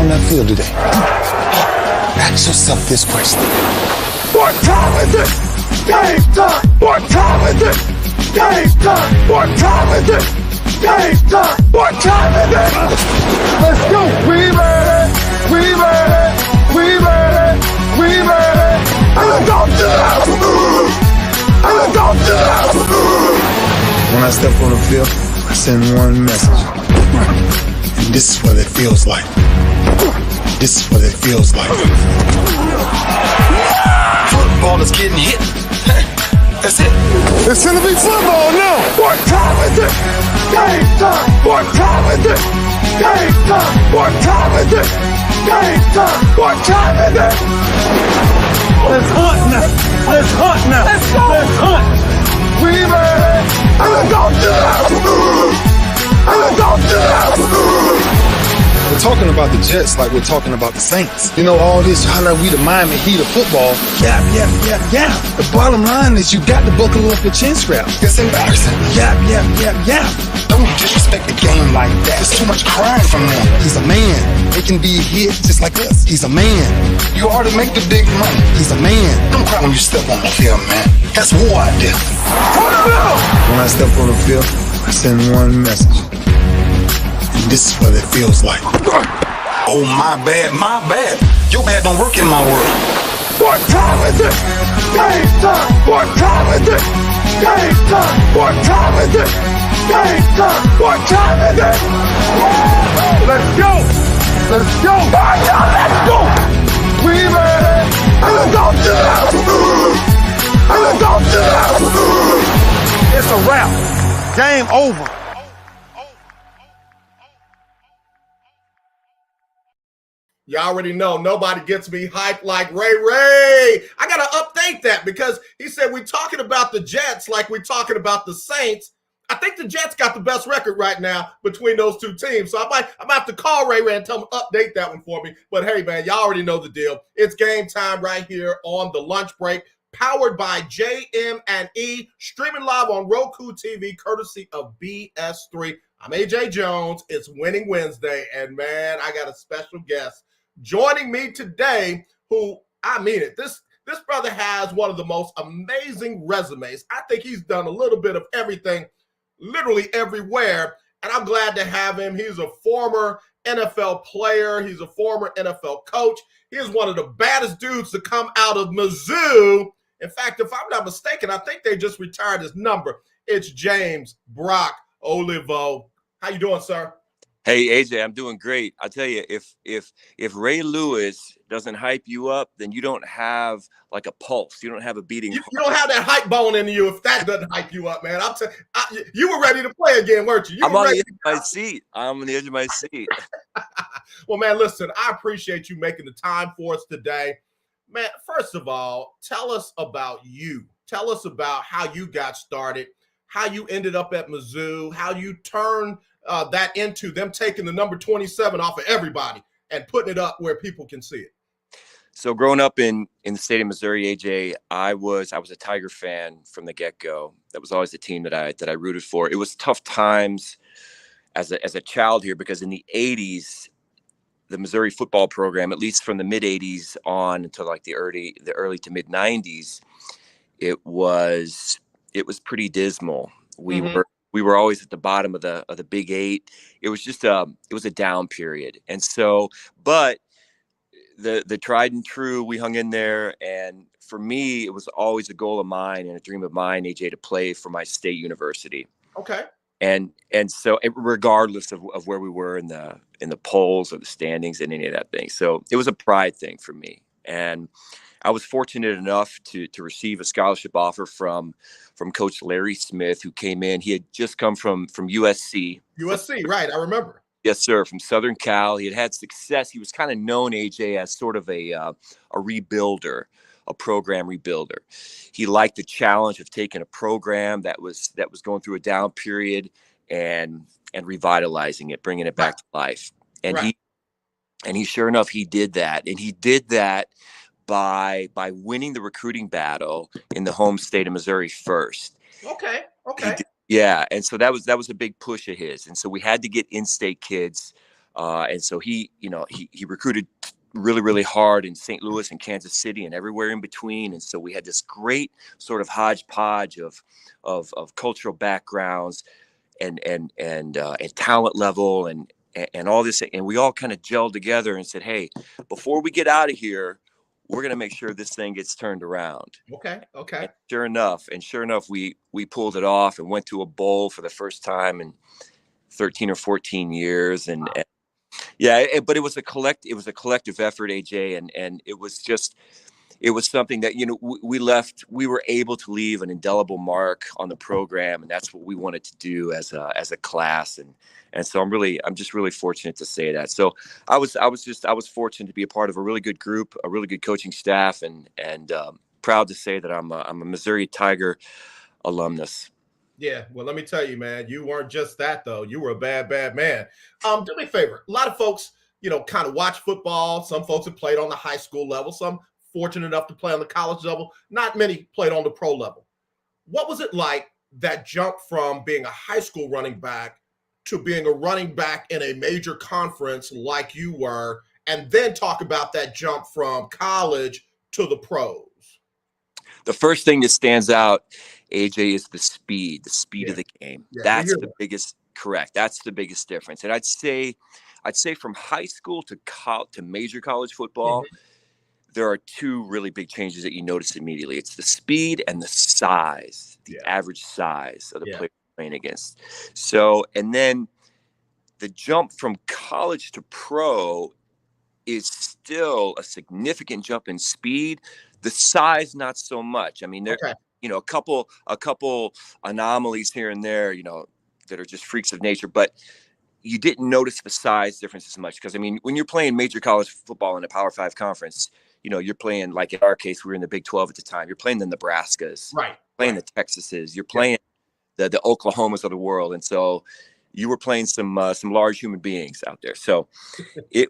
on that field today? Ask yourself this question. What time is it? Game time! What time is it? Game time! What time is it? Game time! What time is it? Let's go! We made it! We made it! We made it! We made it! And let's go to the house! And let's go to the house! When I step on the field, I send one message. And this is what it feels like. This is what it feels like. Football is getting hit. That's it. It's gonna be football now! What time is it? Game time! What time is it? Game time! What time is it? Game time! What time is it? Let's hunt now! Let's hunt now! Let's go! Let's hunt! We made it! And let's go to the house! And let's go to the house! We're talking about the Jets like we're talking about the Saints. You know, all this, how like we the Miami Heat of football. Yeah. The bottom line is you got to buckle up your chin strap. It's embarrassing. Yeah. Don't disrespect the game like that. There's too much crying from them. He's a man. He can be hit just like us. He's a man. You already make the big money. He's a man. Don't cry when you step on the field, man. That's war out there. When I step on the field, I send one message. And this is what it feels like. Oh, my bad. Your bad don't work in my world. What time is it? Game time! What time is it? Game time! What time is it? Game time! What time is it? Let's go! Let's go! Let's go! We made it! And let's go to the house! And let's go to the house! It's a wrap. Game over. You already know nobody gets me hyped like Ray Ray. I got to update that because he said we're talking about the Jets like we're talking about the Saints. I think the Jets got the best record right now between those two teams. So I might have to call Ray Ray and tell him to update that one for me. But hey, man, y'all already know the deal. It's game time right here on the lunch break, powered by JM&E, streaming live on Roku TV, courtesy of BS3. I'm AJ Jones. It's Winning Wednesday. And man, I got a special guest joining me today who, I mean it, this brother has one of the most amazing resumes. I think he's done a little bit of everything, literally everywhere, and I'm glad to have him. He's a former NFL player. He's a former NFL coach. He is one of the baddest dudes to come out of Mizzou. In fact, if I'm not mistaken, I think they just retired his number. It's James Brock Olivo. How you doing, sir? Hey, AJ, I'm doing great. I tell you, if Ray Lewis doesn't hype you up, then you don't have like a pulse. You don't have a beating heart. You don't have that hype bone in you if that doesn't hype you up, man. You were ready to play again, weren't you? I'm on the edge of my seat. I'm on the edge of my seat. Well, man, listen, I appreciate you making the time for us today. Man, first of all, tell us about you. Tell us about how you got started, how you ended up at Mizzou, how you turned that into them taking the number 27 off of everybody and putting it up where people can see it. So growing up in the state of Missouri, AJ, I was a Tiger fan from the get-go. That was always the team that I rooted for. It was tough times as a child here because in the 80s, the Missouri football program, at least from the mid 80s on until like the early to mid 90s, it was pretty dismal. We were always at the bottom of the Big Eight. It was just it was a down period. And so, but the tried and true, we hung in there. And for me, it was always a goal of mine and a dream of mine, AJ, to play for my state university. Okay. And so regardless of where we were in the polls or the standings and any of that thing. So it was a pride thing for me. And I was fortunate enough to receive a scholarship offer from Coach Larry Smith, who came in. He had just come from USC. USC, right? I remember. Yes, sir. From Southern Cal. He had success. He was kind of known, AJ, as sort of a rebuilder, a program rebuilder. He liked the challenge of taking a program that was going through a down period and revitalizing it, bringing it back to life. And right. he sure enough, he did that. And he did that by winning the recruiting battle in the home state of Missouri first. Okay. Yeah. And so that was a big push of his. And so we had to get in-state kids And so he recruited really, really hard in St. Louis and Kansas City and everywhere in between. And so we had this great sort of hodgepodge of cultural backgrounds and talent level and all this. And we all kind of gelled together and said, hey, before we get out of here, we're going to make sure this thing gets turned around. Okay. And sure enough, we pulled it off and went to a bowl for the first time in 13 or 14 years. And but it was a collective effort, AJ. And it was something that, we were able to leave an indelible mark on the program. And that's what we wanted to do as a class. And so I'm just really fortunate to say that. So I was fortunate to be a part of a really good group, a really good coaching staff, and proud to say that I'm a Missouri Tiger alumnus. Yeah, well, let me tell you, man, you weren't just that, though. You were a bad, bad man. Do me a favor. A lot of folks, kind of watch football. Some folks have played on the high school level. Some fortunate enough to play on the college level. Not many played on the pro level. What was it like, that jump from being a high school running back to being a running back in a major conference like you were, and then talk about that jump from college to the pros? The first thing that stands out, AJ, is the speed of the game. Yeah, that's the biggest, correct. That's the biggest difference. And I'd say from high school to major college football, there are two really big changes that you notice immediately. It's the speed and the size, the average size of the player playing against. So, and then the jump from college to pro is still a significant jump in speed. The size, not so much. I mean, there, a couple anomalies here and there, that are just freaks of nature, but you didn't notice the size difference as much. Because, I mean, when you're playing major college football in a Power 5 conference, you're playing, like in our case, we were in the Big 12 at the time. You're playing the Nebraskas, playing the Texases, you're playing the Oklahomas of the world. And so you were playing some large human beings out there. So it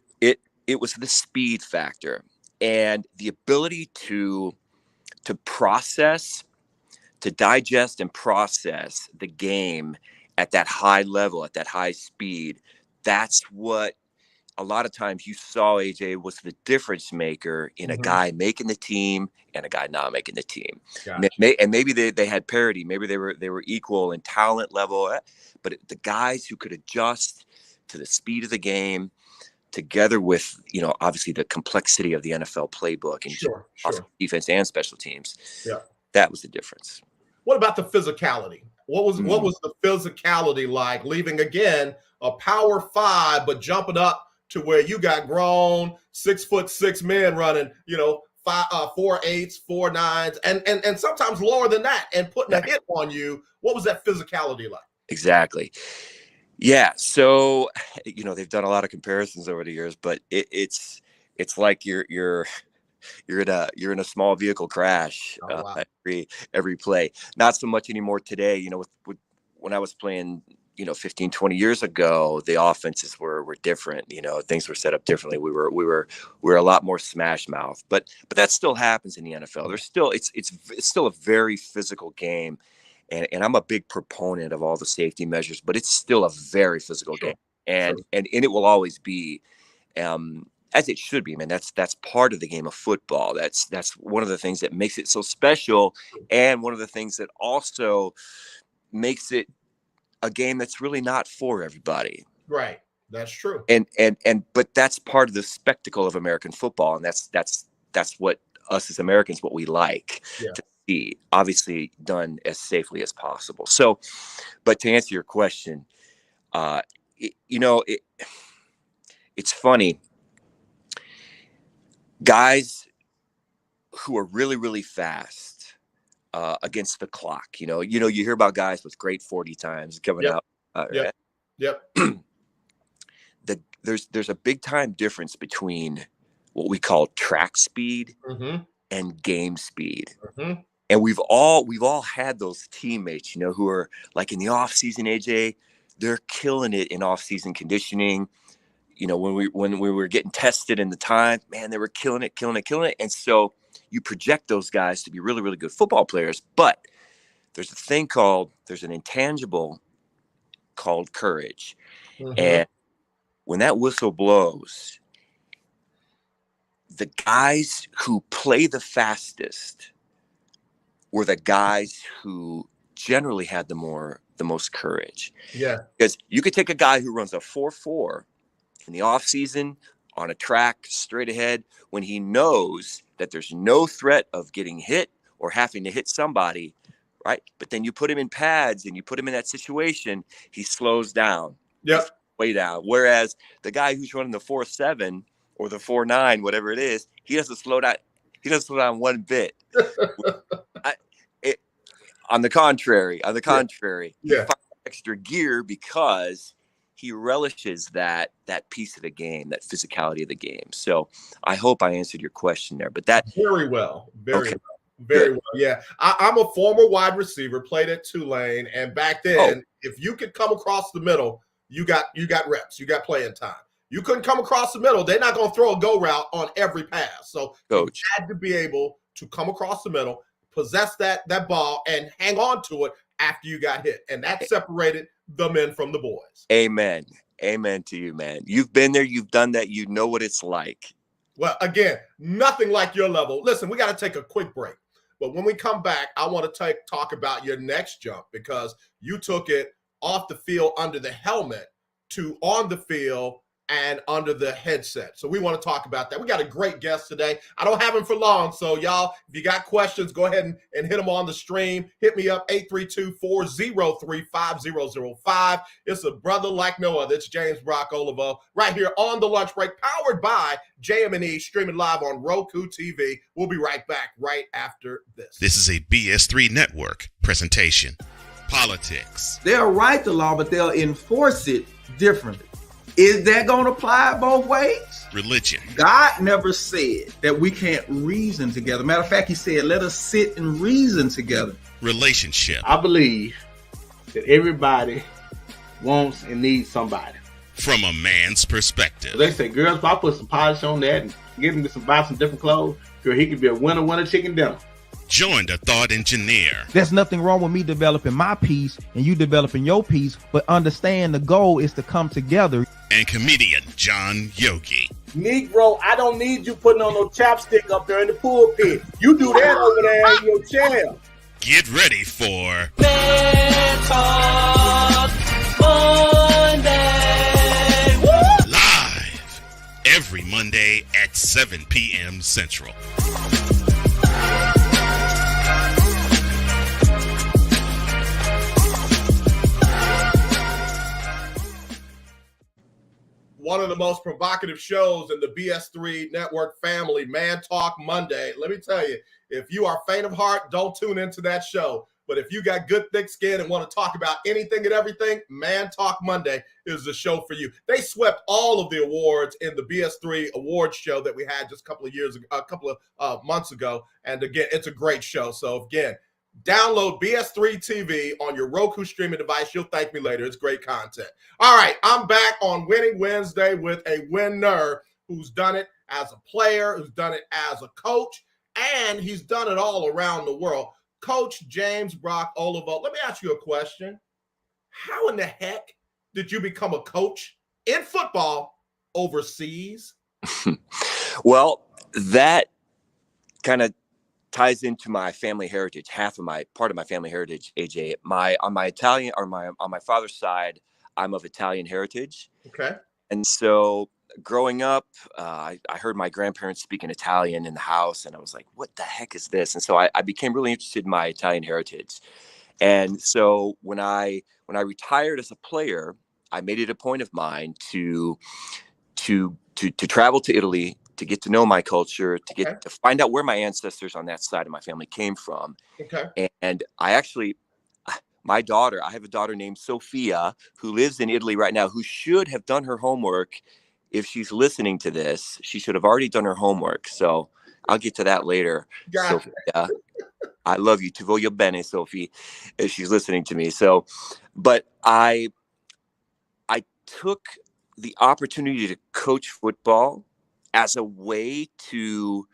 was the speed factor and the ability to process, to digest and process the game at that high level, at that high speed. That's what a lot of times you saw, AJ, was the difference maker in a guy making the team and a guy not making the team. Gotcha. And maybe they had parity. Maybe they were equal in talent level, but the guys who could adjust to the speed of the game, together with, obviously the complexity of the NFL playbook and defense and special teams. Yeah, that was the difference. What about the physicality? What was the physicality like, leaving again a Power 5, but jumping up to where you got grown 6'6" men running, 4.8s, 4.9s, and sometimes lower than that, and putting a hit on you? What was that physicality like? Exactly. Yeah. So, they've done a lot of comparisons over the years, but it's like you're in a small vehicle crash every play. Not so much anymore today. When I was playing, 15, 20 years ago, the offenses were different. Things were set up differently. We were a lot more smash mouth, but that still happens in the NFL. There's still it's still a very physical game. And I'm a big proponent of all the safety measures, but it's still a very physical game, and it will always be, as it should be. Man, that's part of the game of football. That's one of the things that makes it so special, and one of the things that also makes it a game that's really not for everybody. Right, that's true. But that's part of the spectacle of American football, and that's what us as Americans, what we like. Yeah. Obviously done as safely as possible. So, but to answer your question, it's funny. Guys who are really, really fast against the clock, you hear about guys with great 40 times coming out. There's a big time difference between what we call track speed and game speed. And we've all had those teammates, who are like in the off season, AJ, they're killing it in off season conditioning. When we were getting tested in the time, man, they were killing it. And so you project those guys to be really, really good football players. But there's an intangible called courage. And when that whistle blows, the guys who play the fastest were the guys who generally had the most courage. Yeah. Because you could take a guy who runs a 4.4 in the off season on a track straight ahead when he knows that there's no threat of getting hit or having to hit somebody, right? But then you put him in pads and you put him in that situation, he slows down. Yep. Way down. Whereas the guy who's running the 4.7 or the 4.9, whatever it is, he doesn't slow down. He doesn't slow down one bit. On the contrary, he finds extra gear because he relishes that piece of the game, that physicality of the game. So I hope I answered your question there. But that very well. Very well. Yeah. I'm a former wide receiver, played at Tulane, and back then, if you could come across the middle, you got reps, you got playing time. You couldn't come across the middle, they're not going to throw a go route on every pass. So Coach, you had to be able to come across the middle, possess that ball, and hang on to it after you got hit. And that separated the men from the boys. Amen. Amen to you, man. You've been there. You've done that. You know what it's like. Well, again, nothing like your level. Listen, we got to take a quick break. But when we come back, I want to talk about your next jump, because you took it off the field under the helmet to on the field and under the headset. So we want to talk about that. We got a great guest today. I don't have him for long. So y'all, if you got questions, go ahead and hit them on the stream. Hit me up, 832-403-5005. It's a brother like no other. It's James Brock Olivo right here on the lunch break, powered by JM&E, streaming live on Roku TV. We'll be right back right after this. This is a BS3 Network presentation. Politics. They'll write the law, but they'll enforce it differently. Is that going to apply both ways? Religion. God never said that we can't reason together. Matter of fact, he said, let us sit and reason together. Relationship. I believe that everybody wants and needs somebody. From a man's perspective. They say, girls, if I put some polish on that and get him to buy some different clothes, girl, he could be a winner chicken dinner. Join the thought engineer. There's nothing wrong with me developing my piece and you developing your piece, but understand the goal is to come together. And comedian John Yogi. Negro, I don't need you putting on no chapstick up there in the pulpit. You do that over there in your chair. Get ready for Man Talk Monday. Woo! Live every Monday at 7 p.m. Central. One of the most provocative shows in the BS3 Network family, Man Talk Monday. Let me tell you, if you are faint of heart, don't tune into that show. But if you got good, thick skin and want to talk about anything and everything, Man Talk Monday is the show for you. They swept all of the awards in the BS3 awards show that we had just a couple of months ago. And again, it's a great show. So again, download BS3 TV on your Roku streaming device. You'll thank me later. It's great content. All right, I'm back on Winning Wednesday with a winner who's done it as a player, who's done it as a coach, and he's done it all around the world. Coach James Brock Olivo, let me ask you a question. How in the heck did you become a coach in football overseas? Well, that kind of ties into my family heritage. Part of my family heritage, AJ. On my father's side, I'm of Italian heritage. Okay. And so growing up, I heard my grandparents speaking Italian in the house, and I was like, what the heck is this? And so I became really interested in my Italian heritage. And so when I retired as a player, I made it a point of mine to travel to Italy, to get to know my culture, to find out where my ancestors on that side of my family came from. Okay. And I have a daughter named Sophia who lives in Italy right now, who should have done her homework. If she's listening to this, she should have already done her homework. So I'll get to that later. Gotcha. Sophia, I love you. Ti voglio bene, Sophie, if she's listening to me. So, but I took the opportunity to coach football as a way to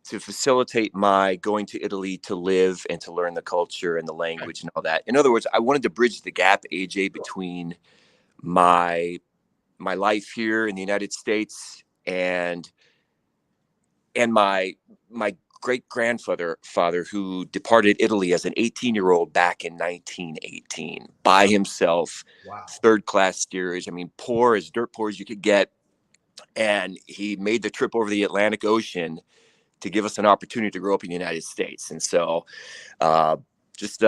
facilitate my going to Italy to live and to learn the culture and the language and all that. In other words, I wanted to bridge the gap, AJ, between my my life here in the United States, and my great grandfather who departed Italy as an 18-year-old back in 1918 by himself. Wow. Third class steerage. I mean, poor as dirt poor as you could get. And he made the trip over the Atlantic Ocean to give us an opportunity to grow up in the United States. And so just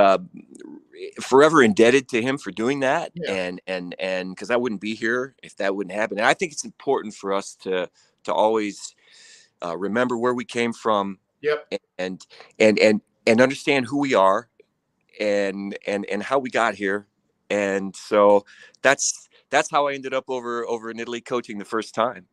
forever indebted to him for doing that. Yeah. And because I wouldn't be here if that wouldn't happen. And I think it's important for us to always remember where we came from. Yep. And understand who we are and how we got here. And so that's how I ended up over in Italy coaching the first time.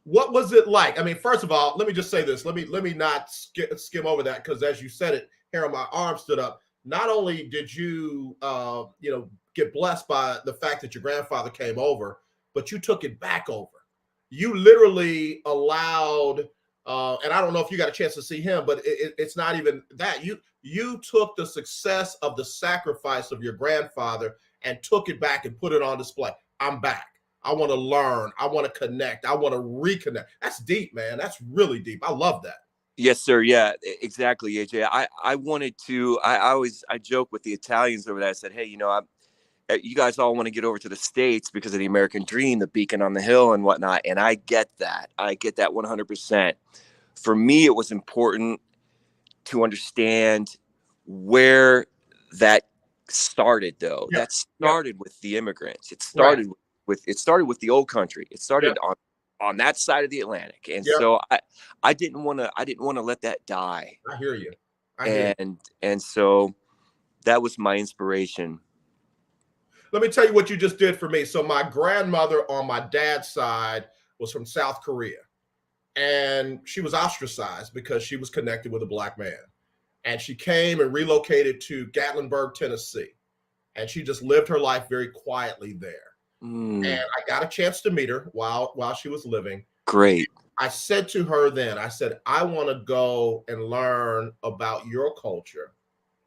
What was it like? I mean, first of all, let me just say this. Let me not skim over that, because as you said it, here my arm stood up. Not only did you get blessed by the fact that your grandfather came over, but you took it back over. You literally allowed, and I don't know if you got a chance to see him, but it's not even that. You took the success of the sacrifice of your grandfather and took it back and put it on display. I'm back. I want to learn. I want to connect. I want to reconnect. That's deep, man. That's really deep. I love that. Yes, sir. Yeah, exactly, AJ. I wanted to, I joke with the Italians over there. I said, hey, you guys all want to get over to the States because of the American dream, the beacon on the hill and whatnot. And I get that. I get that 100%. For me, it was important to understand where that started, though. Yeah. That started with the immigrants. It started with the old country. It started on that side of the Atlantic. And so I didn't want to let that die. I hear you. And so that was my inspiration. Let me tell you what you just did for me. So my grandmother on my dad's side was from South Korea, and she was ostracized because she was connected with a black man. And she came and relocated to Gatlinburg, Tennessee. And she just lived her life very quietly there. And I got a chance to meet her while she was living. Great. I said to her then, I said, I want to go and learn about your culture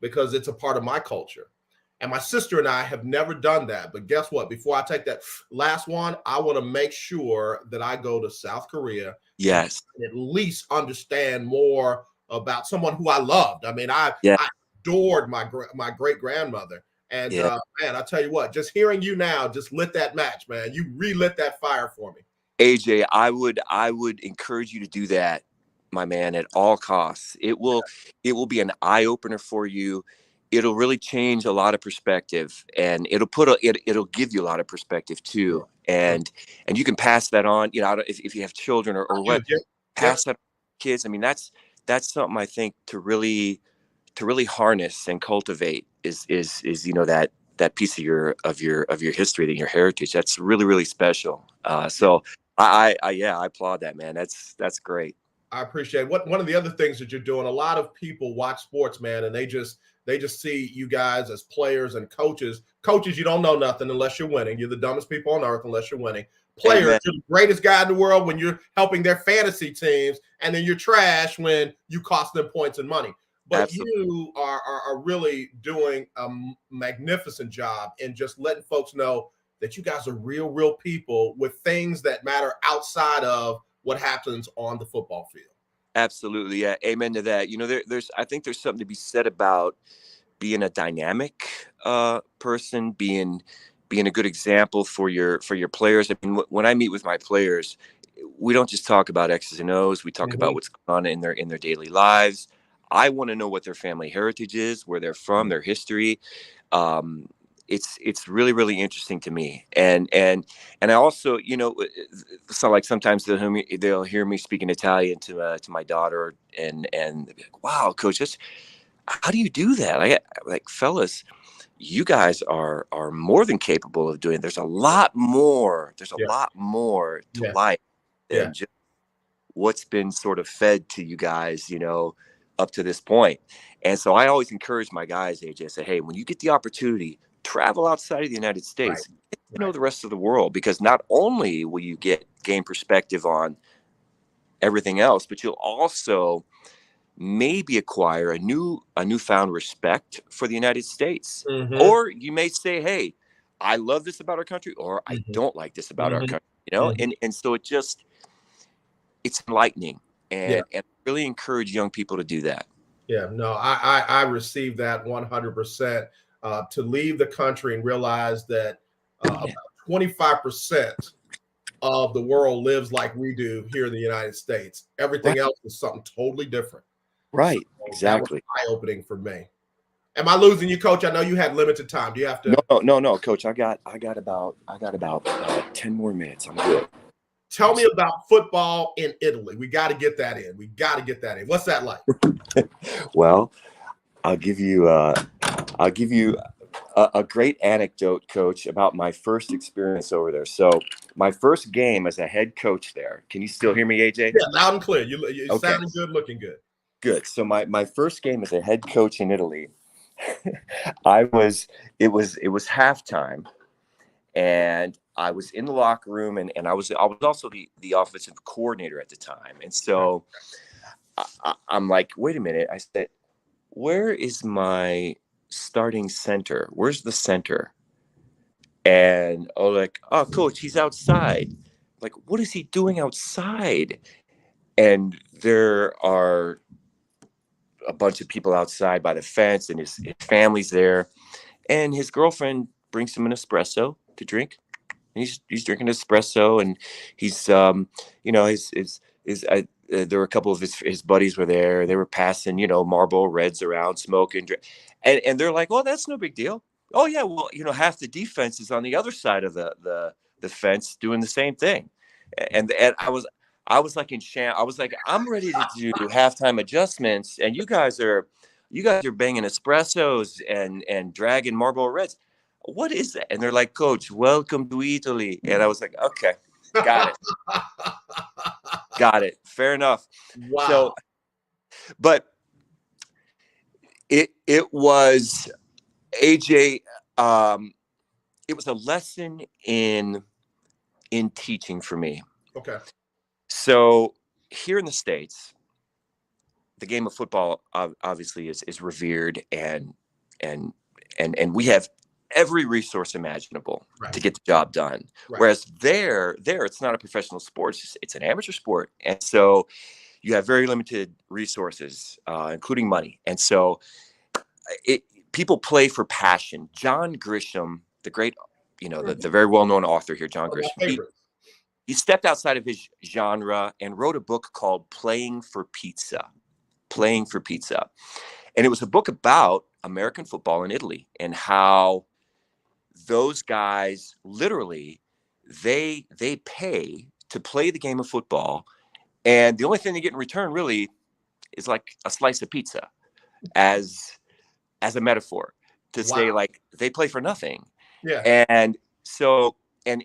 because it's a part of my culture. And my sister and I have never done that. But guess what? Before I take that last one, I want to make sure that I go to South Korea. Yes. And at least understand more about someone who I loved. I mean, I adored my great grandmother. And man, I tell you what, just hearing you now just lit that match, man. You relit that fire for me. AJ, I would encourage you to do that, my man, at all costs. It will be an eye opener for you. It'll really change a lot of perspective, and it'll give you a lot of perspective too. And you can pass that on, if you have children or what, pass that on to kids. I mean, that's something I think to really harness and cultivate is that piece of your history, and your heritage. That's really, really special. So I applaud that, man. That's great. I appreciate it. One of the other things that you're doing, a lot of people watch sports, man, and they just see you guys as players and coaches. Coaches, you don't know nothing unless you're winning. You're the dumbest people on earth unless you're winning. Players, Amen. You're the greatest guy in the world when you're helping their fantasy teams, and then you're trash when you cost them points and money. But Absolutely. You are really doing a magnificent job in just letting folks know that you guys are real people with things that matter outside of what happens on the football field. Absolutely. Yeah. Amen to that. I think there's something to be said about being a dynamic person, being a good example for your players. I mean, when I meet with my players, we don't just talk about X's and O's. We talk about what's going on in their daily lives. I want to know what their family heritage is, where they're from, their history. It's really, really interesting to me. And I also, so like sometimes they'll hear me speaking Italian to my daughter, and they'll be like, wow, coach, how do you do that? Like, fellas, you guys are more than capable of doing. There's a lot more. There's a lot more to life than just what's been sort of fed to you guys, up to this point. And so I always encourage my guys, AJ, I say, hey, when you get the opportunity, travel outside of the United States, get to know the rest of the world, because not only will you gain perspective on everything else, but you'll also maybe acquire a newfound respect for the United States. Or you may say, hey, I love this about our country, or I don't like this about our country, and so it's enlightening, and really encourage young people to do that. Yeah, no, I received that 100%. To leave the country and realize that about 25% of the world lives like we do here in the United States. Everything else is something totally different. Right, So exactly. that was eye-opening for me. Am I losing you, Coach? I know you had limited time. Do you have to? No, Coach. I got about 10 more minutes. I'm good. Tell me about football in Italy. We got to get that in. What's that like? Well, I'll give you a great anecdote, Coach, about my first experience over there. So my first game as a head coach there. Can you still hear me, AJ? Yeah, loud and clear. You sounding good, looking good. Good. So my first game as a head coach in Italy, it was halftime, and I was in the locker room, and I was also the offensive coordinator at the time. And so I'm like, wait a minute. I said, where is my starting center? Where's the center? And Coach, he's outside. Like, what is he doing outside? And there are a bunch of people outside by the fence, and his family's there, and his girlfriend brings him an espresso to drink. And he's drinking espresso, and he's there were a couple of his buddies were there. They were passing Marlboro Reds around, smoking, and they're like, "Oh, that's no big deal." Oh yeah, well half the defense is on the other side of the fence doing the same thing, and I was like in sham. I was like, I'm ready to do halftime adjustments, and you guys are banging espressos and dragging Marlboro Reds. What is that? And they're like, Coach, welcome to Italy. And I was like, okay, got it. Got it. Fair enough. Wow. So, but it was, AJ, it was a lesson in teaching for me. Okay. So here in the States, the game of football obviously is revered, and we have every resource imaginable to get the job done. Right. Whereas there it's not a professional sport; it's an amateur sport, and so you have very limited resources, including money. And so people play for passion. John Grisham, the great, the very well-known author here, John Grisham. He stepped outside of his genre and wrote a book called Playing for Pizza. And it was a book about American football in Italy and how those guys literally, they pay to play the game of football. And the only thing they get in return really is like a slice of pizza as a metaphor to say, like, they play for nothing. Yeah. And so, and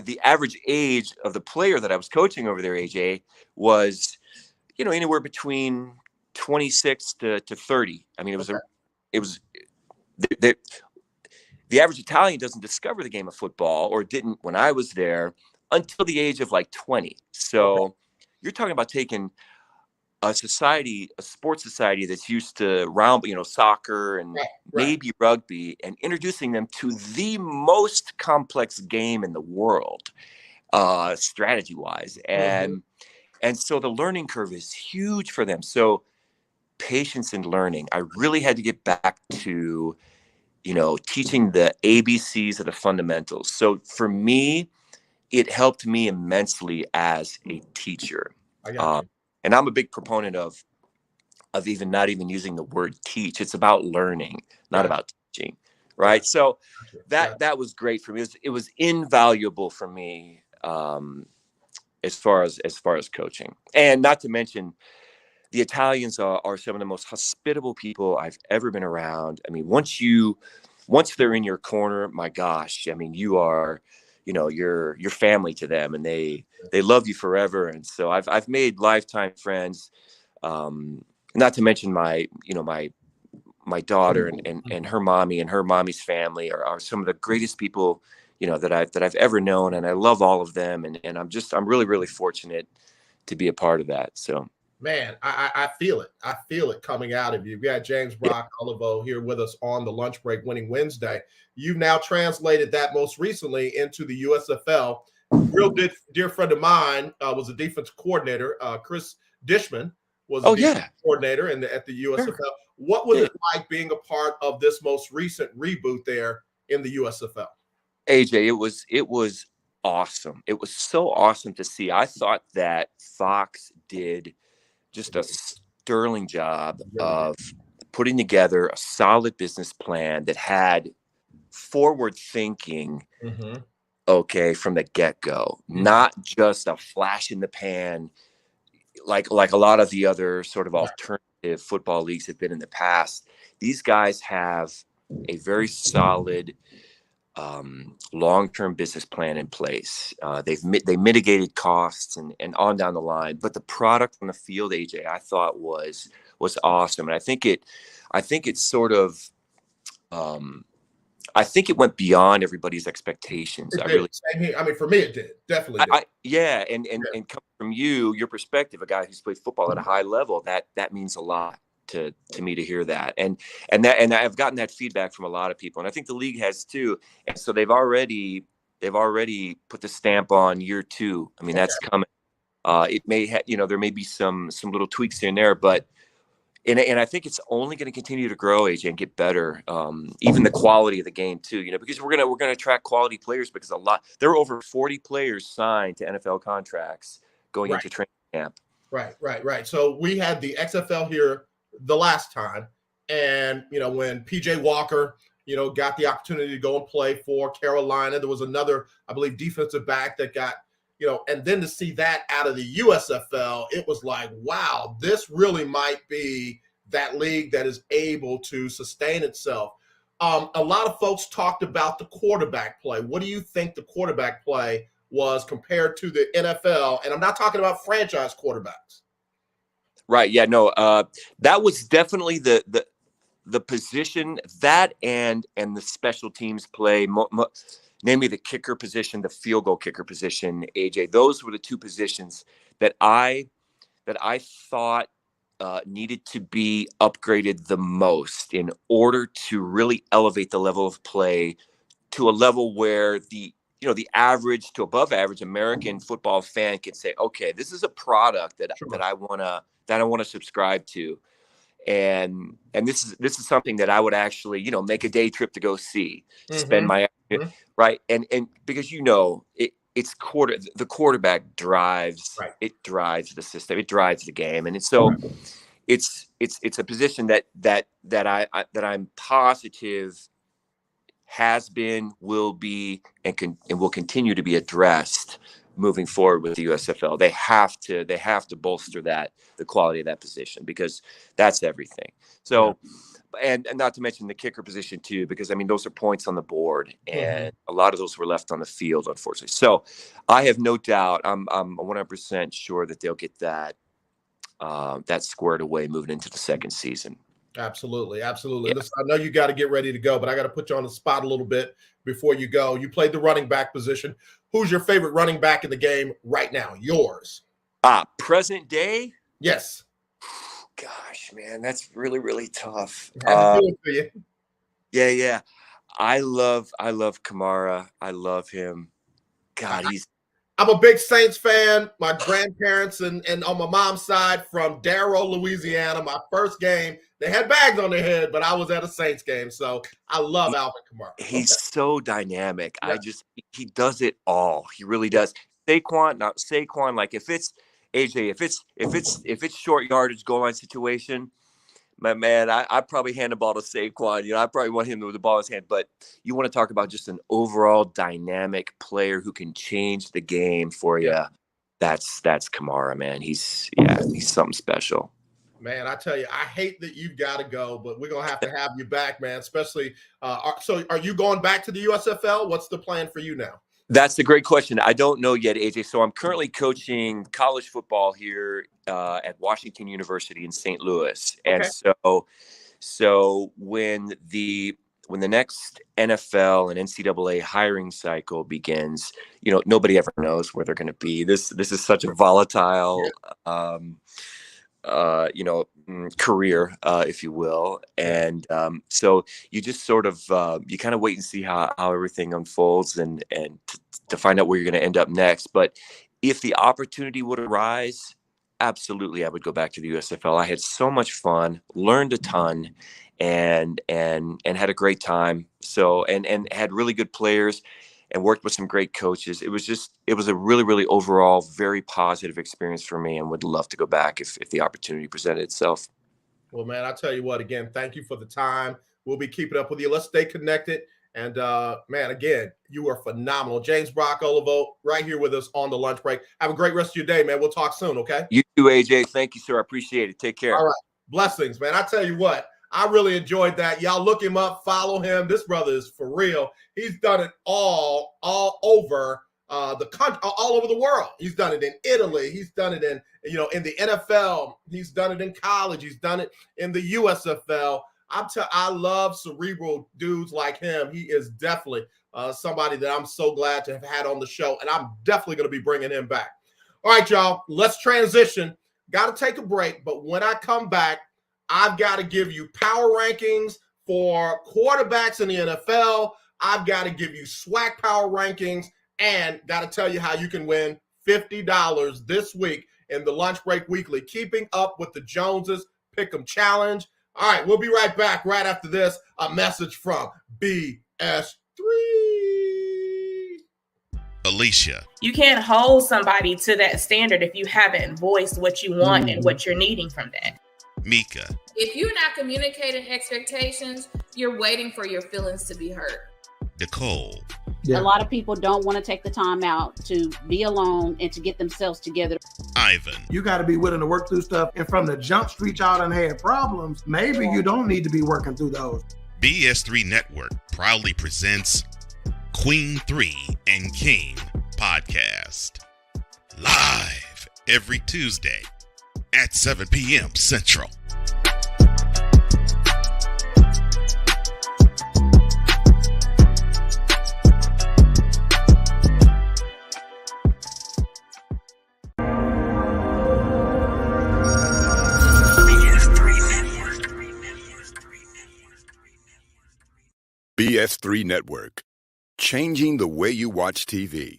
the average age of the player that I was coaching over there, AJ, was, anywhere between 26 to 30. I mean, the average Italian doesn't discover the game of football, or didn't when I was there, until the age of like 20. So you're talking about taking a sports society that's used to soccer and maybe rugby, and introducing them to the most complex game in the world, strategy wise. And so the learning curve is huge for them. So patience in learning. I really had to get back to, teaching the ABCs of the fundamentals. So for me, it helped me immensely as a teacher. And I'm a big proponent of even not even using the word teach. It's about learning, not about teaching. Right. So that was great for me. It was invaluable for me, as far as coaching. And not to mention, the Italians are some of the most hospitable people I've ever been around. I mean, once they're in your corner, my gosh, I mean, you are, you're family to them, and they love you forever. And so I've made lifetime friends. Not to mention my daughter and her mommy and her mommy's family are some of the greatest people, that I've ever known. And I love all of them. And I'm really, really fortunate to be a part of that. So. Man, I feel it. I feel it coming out of you. We got James Brock Olivo here with us on the lunch break winning Wednesday. You've now translated that most recently into the USFL. Real dear friend of mine was a defense coordinator. Chris Dishman was a defense coordinator at the USFL. Sure. What was it like being a part of this most recent reboot there in the USFL? AJ, it was awesome. It was so awesome to see. I thought that Fox did just a sterling job of putting together a solid business plan that had forward thinking, from the get-go, not just a flash in the pan, like a lot of the other sort of alternative football leagues have been in the past. These guys have a very solid long-term business plan in place. They mitigated costs and on down the line, but the product on the field, AJ, I thought was awesome. And I think it sort of, I think it went beyond everybody's expectations. Same here. I mean, for me, it did. Definitely did. And coming from your perspective, a guy who's played football at a high level, that means a lot to me to hear that. And I've gotten that feedback from a lot of people, and I think the league has too. And so they've already put the stamp on year 2. I mean, that's coming. It may there may be some little tweaks here and there, but and I think it's only going to continue to grow, AJ, and get better. Even the quality of the game too, because we're gonna attract quality players, because there are over 40 players signed to NFL contracts going into training camp. Right. So we had the XFL here the last time, and when PJ Walker got the opportunity to go and play for Carolina, there was another, I believe, defensive back that got and then to see that out of the USFL, it was like, wow, this really might be that league that is able to sustain itself. A lot of folks talked about the quarterback play. What do you think the quarterback play was compared to the NFL? And I'm not talking about franchise quarterbacks. Right. Yeah, no, that was definitely the position, that and the special teams play, namely the kicker position, the field goal kicker position, AJ. Those were the two positions that I thought needed to be upgraded the most in order to really elevate the level of play to a level where the average to above average American football fan could say, okay, this is a product that I want to subscribe to. And this is something that I would actually, make a day trip to go see, spend my right. And because it's the quarterback drives, it drives the system, it drives the game. And so it's a position that I'm positive has been, will be, and will continue to be addressed moving forward with the USFL. They have to bolster the quality of that position, because that's everything. So, and not to mention the kicker position too, because I mean, those are points on the board, and a lot of those were left on the field, unfortunately. So I have no doubt, I'm 100% sure that they'll get that squared away moving into the second season. Absolutely. Yeah. Listen, I know you got to get ready to go, but I got to put you on the spot a little bit before you go. You played the running back position. Who's your favorite running back in the game right now? Yours. Present day? Yes. Gosh, man, that's really, really tough. Yeah. I love Kamara. I love him. God, I'm a big Saints fan. My grandparents and on my mom's side from Darrow, Louisiana. My first game, they had bags on their head, but I was at a Saints game, so I love Alvin Kamara. He's so dynamic. Yeah. He does it all. He really does. Saquon. Like if it's AJ, if it's short yardage goal line situation, my man, I probably hand the ball to Saquon. I probably want him with the ball in his hand. But you want to talk about just an overall dynamic player who can change the game for you. That's Kamara, man. He's something special. Man, I tell you, I hate that you've got to go, but we're going to have you back, man, especially. So are you going back to the USFL? What's the plan for you now? That's a great question. I don't know yet, AJ. So I'm currently coaching college football here at Washington University in St. Louis. And so when the next NFL and NCAA hiring cycle begins, nobody ever knows where they're going to be. This is such a volatile career, if you will. And so you just sort of, you kind of wait and see how everything unfolds and to find out where you're going to end up next. But if the opportunity would arise, absolutely, I would go back to the USFL. I had so much fun, learned a ton, and had a great time. So, and had really good players and worked with some great coaches. It was a really, really overall very positive experience for me, and would love to go back if the opportunity presented itself. Well, man, I tell you what, again, thank you for the time. We'll be keeping up with you. Let's stay connected. And man, again, you are phenomenal. James Brock Olivo right here with us on the lunch break. Have a great rest of your day, man. We'll talk soon, okay? You too, AJ. Thank you, sir. I appreciate it. Take care. All right. Blessings, man. I tell you what, I really enjoyed that. Y'all look him up, follow him. This brother is for real. He's done it all over the country, all over the world. He's done it in Italy. He's done it in the NFL. He's done it in college. He's done it in the USFL. I love cerebral dudes like him. He is definitely somebody that I'm so glad to have had on the show, and I'm definitely going to be bringing him back. All right, y'all, let's transition. Got to take a break, but when I come back, I've got to give you power rankings for quarterbacks in the NFL. I've got to give you SWAC power rankings, and got to tell you how you can win $50 this week in the Lunch Break Weekly, Keeping Up with the Joneses Pick'em Challenge. All right, we'll be right back right after this. A message from BS3. Alicia. You can't hold somebody to that standard if you haven't voiced what you want and what you're needing from that. Mika. If you're not communicating expectations, you're waiting for your feelings to be hurt. Nicole. Yeah. A lot of people don't want to take the time out to be alone and to get themselves together. Ivan. You got to be willing to work through stuff. And from the jump street, y'all done had problems. Maybe you don't need to be working through those. BS3 Network proudly presents Queen 3 and King podcast. Live every Tuesday at 7 p.m. Central. BS3 Network, changing the way you watch TV.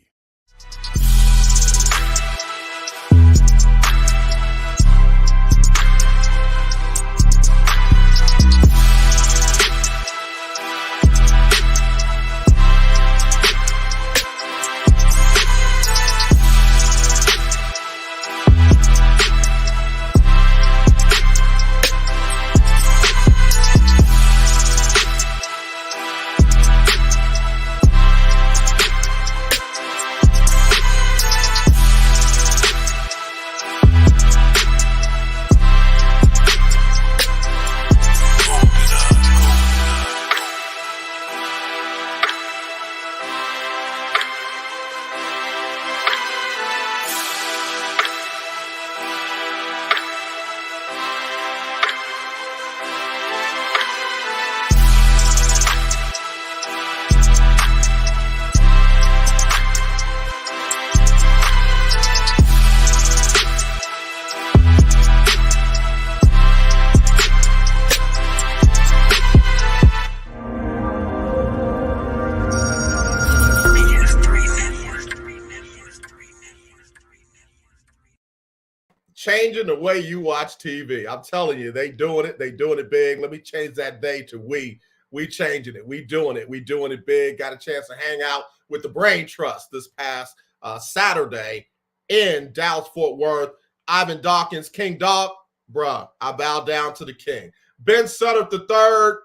Changing the way you watch TV. I'm telling you, they doing it. They doing it big. Let me change that they to we. We changing it. We doing it. We doing it big. Got a chance to hang out with the Brain Trust this past Saturday in Dallas-Fort Worth. Ivan Dawkins, King Dog, bruh, I bow down to the king. Ben Sutter III,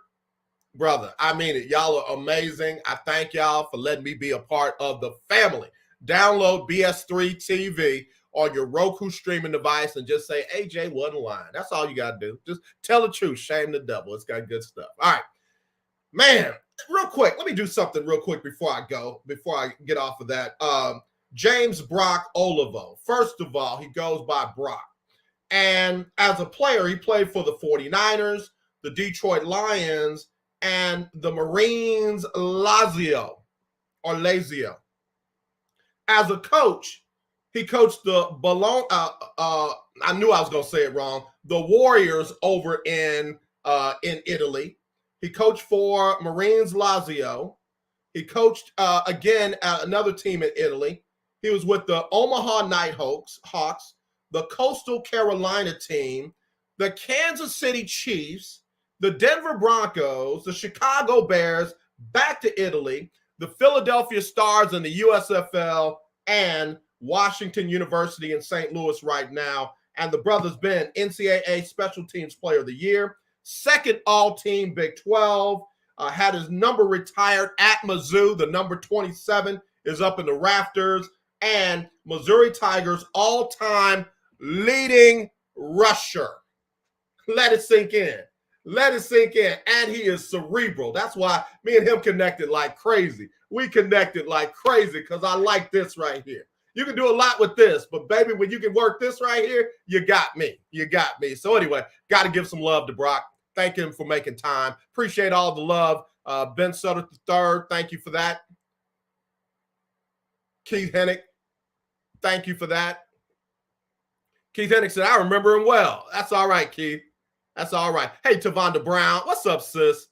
brother, I mean it. Y'all are amazing. I thank y'all for letting me be a part of the family. Download BS3 TV on your Roku streaming device and just say, AJ wasn't lying. That's all you got to do. Just tell the truth. Shame the devil. It's got good stuff. All right. Man, real quick. Let me do something real quick before I get off of that. James Brock Olivo. First of all, he goes by Brock. And as a player, he played for the 49ers, the Detroit Lions, and the Marines Lazio. As a coach, He coached the Bologna. I knew I was going to say it wrong. The Warriors over in Italy. He coached for Marines Lazio. He coached again another team in Italy. He was with the Omaha Nighthawks, the Coastal Carolina team, the Kansas City Chiefs, the Denver Broncos, the Chicago Bears, back to Italy, the Philadelphia Stars in the USFL, and Washington University in St. Louis right now. And the brother's been NCAA Special Teams Player of the Year, second all-team Big 12, had his number retired at Mizzou. The number 27 is up in the rafters. And Missouri Tigers all-time leading rusher. Let it sink in. Let it sink in. And he is cerebral. That's why me and him connected like crazy. We connected like crazy because I like this right here. You can do a lot with this, but baby, when you can work this right here, you got me. You got me. So anyway, got to give some love to Brock. Thank him for making time. Appreciate all the love. Ben Sutter III, thank you for that. Keith Hennick, thank you for that. Keith Hennick said, I remember him well. That's all right, Keith. That's all right. Hey, Tavonda Brown, what's up, sis?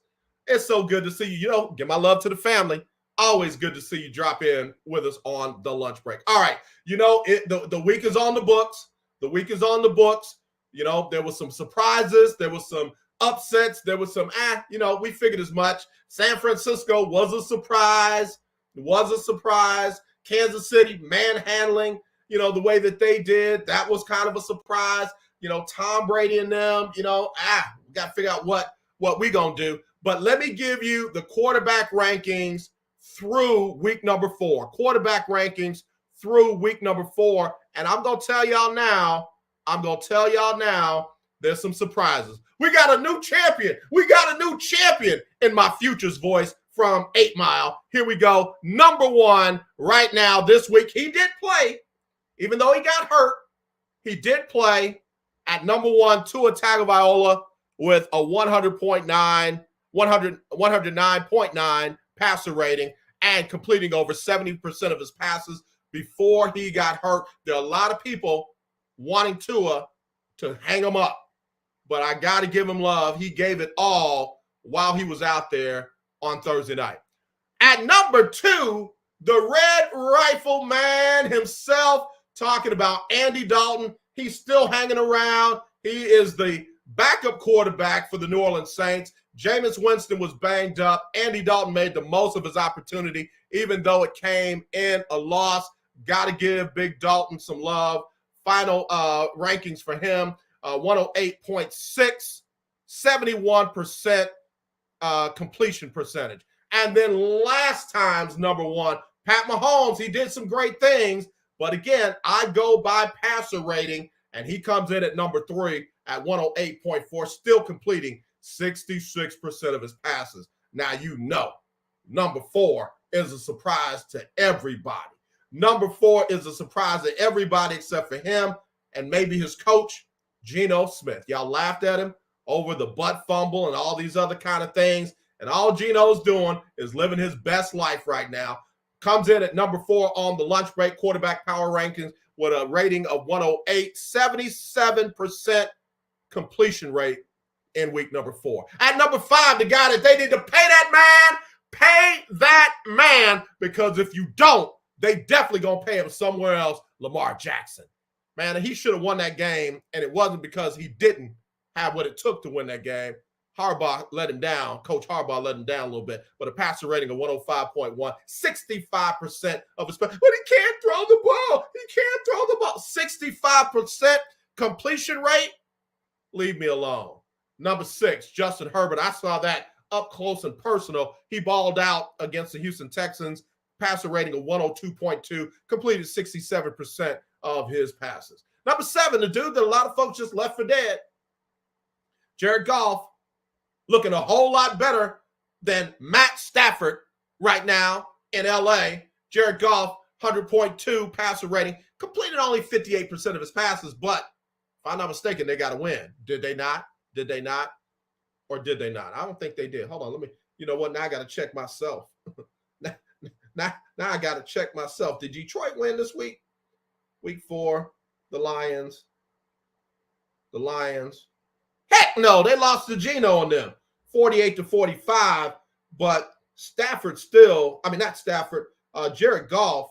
It's so good to see you. You know, give my love to the family. Always good to see you drop in with us on the lunch break. All right. You know, the week is on the books. The week is on the books. You know, there was some surprises. There was some upsets. There was some, we figured as much. San Francisco was a surprise. It was a surprise. Kansas City manhandling, the way that they did. That was kind of a surprise. Tom Brady and them, we got to figure out what we going to do. But let me give you the quarterback rankings through week number 4. Quarterback rankings through week number 4. And I'm going to tell y'all now, there's some surprises. We got a new champion. We got a new champion in my Futures voice from 8 Mile. Here we go. Number 1 right now this week. He did play, even though he got hurt. He did play at number 1, Tua Tagovailoa with a 109.9 passer rating and completing over 70% of his passes before he got hurt. There are a lot of people wanting Tua to hang him up, but I got to give him love. He gave it all while he was out there on Thursday night. At number 2, the Red Rifle man himself, talking about Andy Dalton. He's still hanging around. He is the backup quarterback for the New Orleans Saints. Jameis Winston was banged up. Andy Dalton made the most of his opportunity, even though it came in a loss. Got to give Big Dalton some love. Final rankings for him, 108.6, 71% completion percentage. And then last time's number 1, Pat Mahomes. He did some great things, but again, I go by passer rating, and he comes in at number 3 at 108.4, still completing 66% of his passes. Now, number 4 is a surprise to everybody. Number 4 is a surprise to everybody except for him and maybe his coach, Geno Smith. Y'all laughed at him over the butt fumble and all these other kind of things, and all Geno's doing is living his best life right now. Comes in at number 4 on the lunch break quarterback power rankings with a rating of 108, 77% completion rate in week number 4. At number 5, the guy that they need to pay that man, because if you don't, they definitely going to pay him somewhere else, Lamar Jackson. Man, he should have won that game, and it wasn't because he didn't have what it took to win that game. Harbaugh let him down. Coach Harbaugh let him down a little bit, but a passer rating of 105.1, 65% of his, but he can't throw the ball. 65% completion rate. Leave me alone. Number 6, Justin Herbert. I saw that up close and personal. He balled out against the Houston Texans. Passer rating of 102.2, completed 67% of his passes. Number 7, the dude that a lot of folks just left for dead, Jared Goff, looking a whole lot better than Matt Stafford right now in LA. Jared Goff, 100.2 passer rating, completed only 58% of his passes, but if I'm not mistaken, they got to win. Did they not? Or did they not? I don't think they did. Hold on, you know what? Now I got to check myself. Now I got to check myself. Did Detroit win this week? Week 4, the Lions. Heck no, they lost to Geno on them, 48-45. But Stafford Jared Goff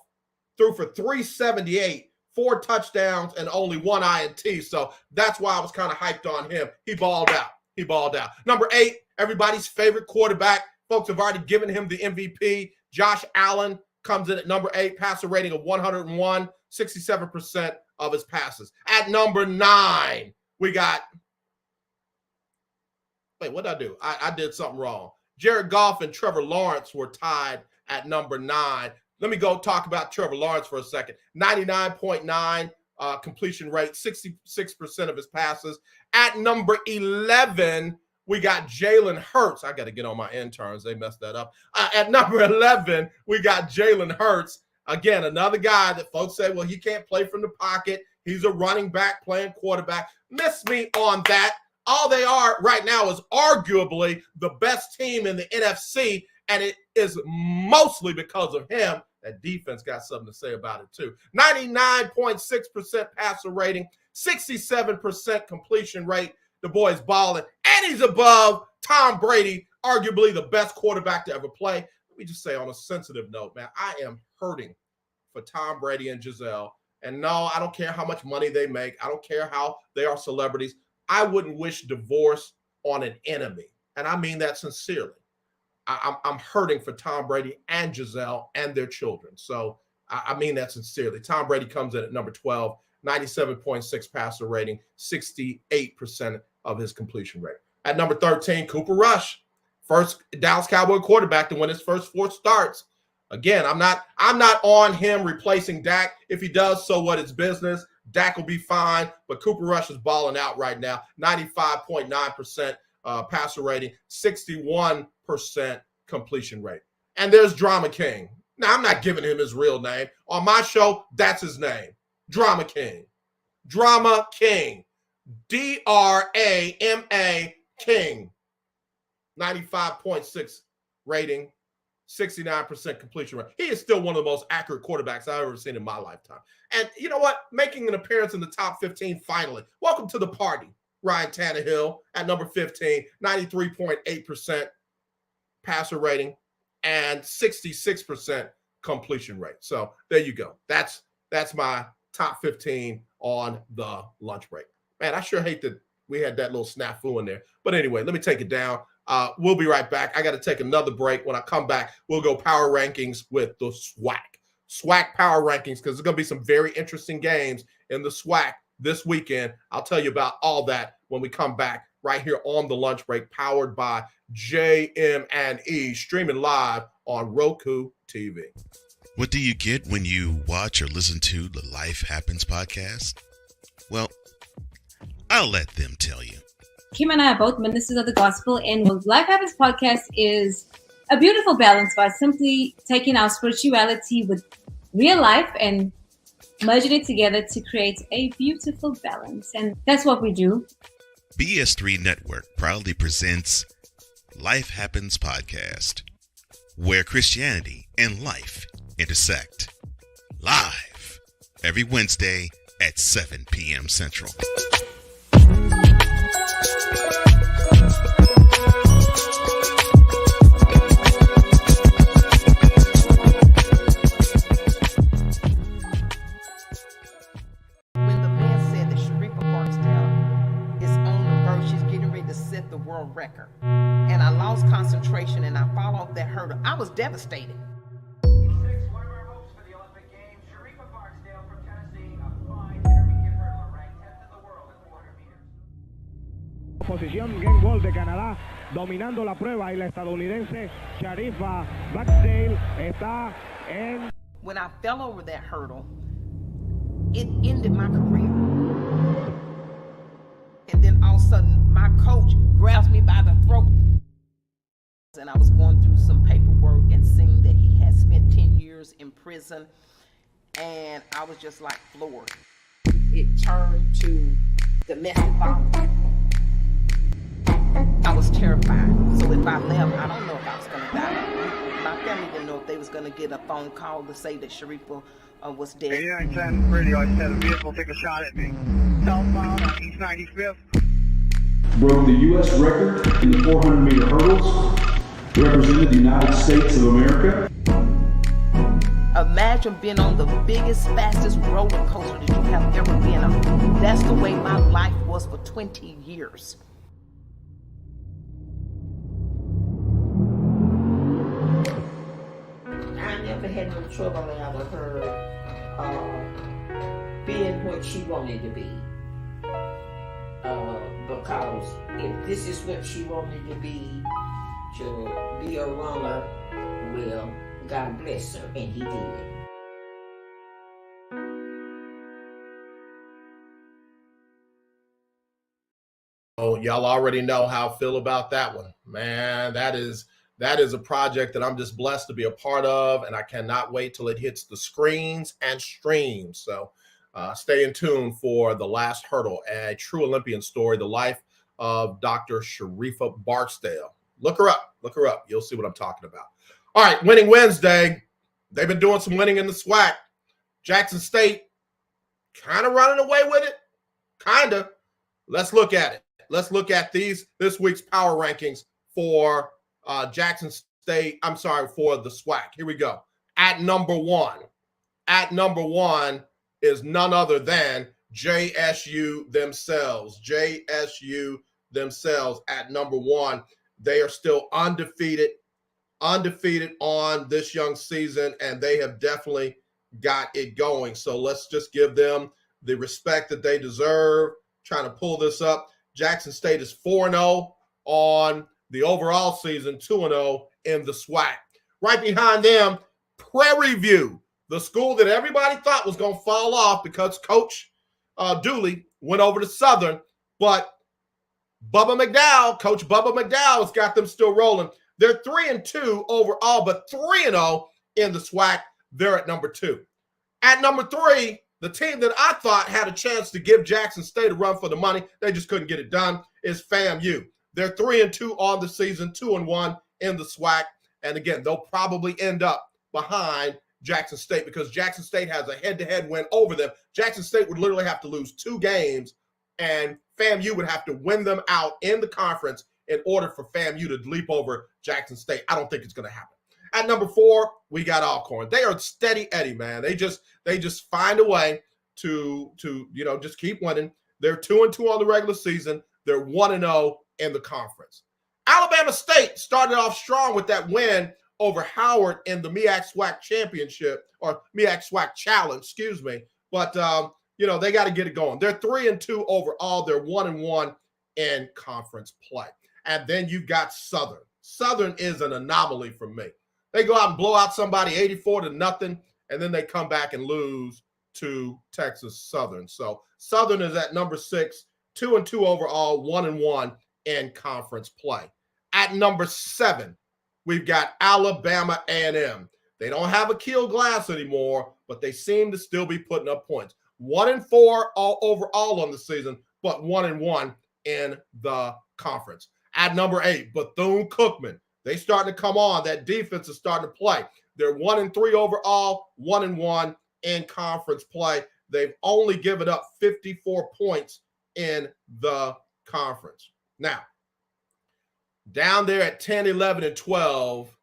threw for 378, 4 touchdowns, and only 1 INT. So that's why I was kind of hyped on him. He balled out. Number 8, everybody's favorite quarterback. Folks have already given him the MVP. Josh Allen comes in at number 8, passer rating of 101, 67% of his passes. At number 9, we got – wait, what did I do? I did something wrong. Jared Goff and Trevor Lawrence were tied at number 9. Let me go talk about Trevor Lawrence for a second. 99.9 completion rate, 66% of his passes. At number 11, we got Jalen Hurts. I got to get on my interns. They messed that up. At number 11, we got Jalen Hurts. Again, another guy that folks say, well, he can't play from the pocket. He's a running back playing quarterback. Miss me on that. All they are right now is arguably the best team in the NFC, and it is mostly because of him. That defense got something to say about it, too. 99.6% passer rating, 67% completion rate. The boy's balling, and he's above Tom Brady, arguably the best quarterback to ever play. Let me just say on a sensitive note, man, I am hurting for Tom Brady and Giselle. And no, I don't care how much money they make. I don't care how they are celebrities. I wouldn't wish divorce on an enemy. And I mean that sincerely. I'm hurting for Tom Brady and Giselle and their children. So I mean that sincerely. Tom Brady comes in at number 12, 97.6 passer rating, 68% of his completion rate. At number 13, Cooper Rush, first Dallas Cowboy quarterback to win his first 4 starts. Again, I'm not on him replacing Dak. If he does, so what? It's business. Dak will be fine, but Cooper Rush is balling out right now. 95.9% passer rating, 61% completion rate. And there's Drama King. Now, I'm not giving him his real name. On my show, that's his name. Drama King. Drama King. D-R-A-M-A King. 95.6 rating, 69% completion rate. He is still one of the most accurate quarterbacks I've ever seen in my lifetime. And you know what? Making an appearance in the top 15 finally. Welcome to the party, Ryan Tannehill at number 15, 93.8% passer rating and 66% completion rate. So there you go. That's my top 15 on the lunch break. Man, I sure hate that we had that little snafu in there. But anyway, let me take it down. We'll be right back. I got to take another break. When I come back, we'll go power rankings with the SWAC. SWAC power rankings, because there's going to be some very interesting games in the SWAC this weekend. I'll tell you about all that when we come back right here on the lunch break, powered by JM&E, streaming live on ROKU TV. What do you get when you watch or listen to the Life Happens podcast? Well, I'll let them tell you. Kim and I are both ministers of the gospel, and what Life Happens podcast is a beautiful balance by simply taking our spirituality with real life and merging it together to create a beautiful balance. And that's what we do. BS3 Network proudly presents Life Happens podcast, where Christianity and life intersect. Live every Wednesday at 7 p.m. Central. World record, and I lost concentration and I fall off that hurdle. I was devastated. Posición game ball de Canadá, dominando la prueba, y la estadounidense Sharifa Baxdale está en. When I fell over that hurdle, it ended my career. And then all of a sudden, my coach grabs me by the throat. And I was going through some paperwork and seeing that he had spent 10 years in prison. And I was just like floored. It turned to domestic violence. I was terrified. So if I left, I don't know if I was going to die. My family family didn't know if they was going to get a phone call to say that Sharifa was dead. 8910 radio, I said a vehicle took a shot at me. Southbound on East 95th. Broke the U.S. record in the 400-meter hurdles. Represented the United States of America. Imagine being on the biggest, fastest roller coaster that you have ever been on. That's the way my life was for 20 years. I never had no trouble out of her being what she wanted to be. Because if this is what she wanted to be a runner, well, God bless her, and he did. Oh, y'all already know how I feel about that one. Man, that is a project that I'm just blessed to be a part of, and I cannot wait till it hits the screens and streams. So stay in tune for The Last Hurdle, a true Olympian story, the life of Dr. Sharifa Barksdale. Look her up. Look her up. You'll see what I'm talking about. All right, Winning Wednesday. They've been doing some winning in the SWAC. Jackson State kind of running away with it. Kind of. Let's look at it. Let's look at this week's power rankings for Jackson State. I'm sorry, for the SWAC. Here we go. At number one is none other than JSU themselves. JSU themselves at number one. They are still undefeated on this young season, and they have definitely got it going. So let's just give them the respect that they deserve. Trying to pull this up. Jackson State is 4-0 on the overall season, 2-0 in the SWAC. Right behind them, Prairie View, the school that everybody thought was going to fall off because Coach Dooley went over to Southern, but Coach Bubba McDowell has got them still rolling. They're 3-2 overall, but 3-0 in the SWAC. They're at number 2. At number 3, the team that I thought had a chance to give Jackson State a run for the money, they just couldn't get it done, is FAMU. They're 3-2 on the season, 2-1 in the SWAC. And again, they'll probably end up behind Jackson State because Jackson State has a head-to-head win over them. Jackson State would literally have to lose 2 games, and FAMU would have to win them out in the conference in order for FAMU to leap over Jackson State. I don't think it's going to happen. At number 4, we got Alcorn. They are steady Eddie, man. They just find a way to just keep winning. They're 2-2 on the regular season. They're 1-0 in the conference. Alabama State started off strong with that win over Howard in the MEAC SWAC championship, or MEAC SWAC challenge, excuse me. But they got to get it going. They're 3-2 overall. They're 1-1 in conference play. And then you've got Southern. Southern is an anomaly for me. They go out and blow out somebody 84-0, and then they come back and lose to Texas Southern. So Southern is at number 6, 2-2 overall, 1-1 in conference play. At number 7, we've got Alabama A&M. They don't have Akil Glass anymore, but they seem to still be putting up points. 1-4 all overall on the season, but 1-1 in the conference. At number 8, Bethune-Cookman. They starting to come on. That defense is starting to play. They're 1-3 overall, 1-1 in conference play. They've only given up 54 points in the conference. Now, down there at 10, 11, and 12,